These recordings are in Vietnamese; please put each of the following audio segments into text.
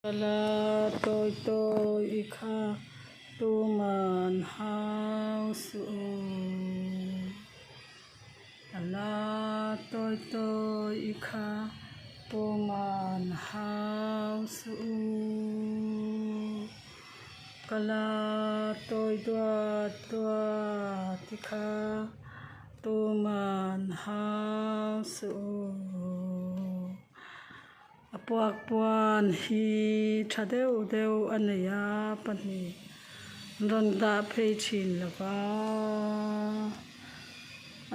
La tôi ikha tu man hao su la tôi ikha tu man hao su kala tôi tikha tu man hao su apuak puan hi thadeu anaya pani ronda phei chin lava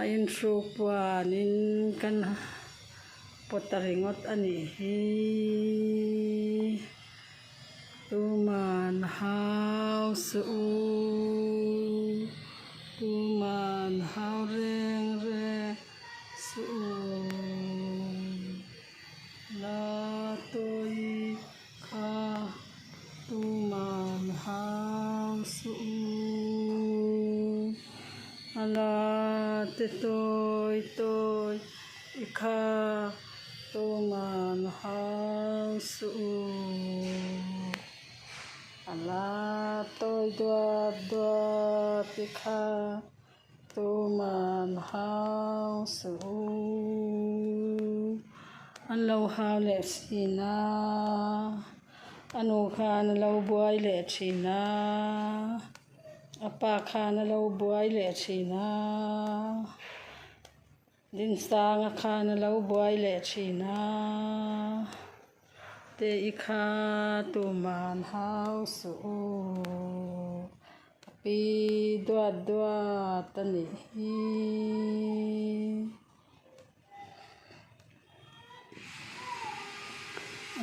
a in tru puan in kan potaringot ani hi tu man hao su tu man hao reng re su la tôi kha tu man hao su ala te tôi ikha tu man hao su ala tôi ikha tu man hao su an lâu hao lệ xì na anu kha na lâu buai lệ xì na apa kha na lâu buai lệ xì na din sang kha na lâu buai lệ xì na te ikha tu man hao su pi dua tani hi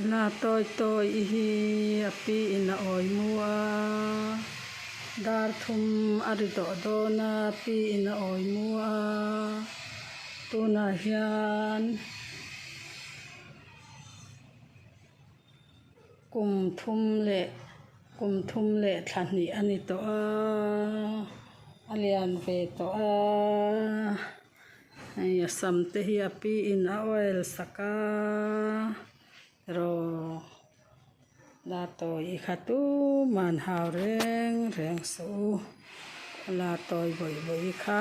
la tôi hi api ina oi mua dar thum arido do na pi ina oi mua tu na hian kum thum le thani ani to alian ve to ai sam te hi api in oil saka ro la tôi ikha tu man hao reng su la tôi voi kha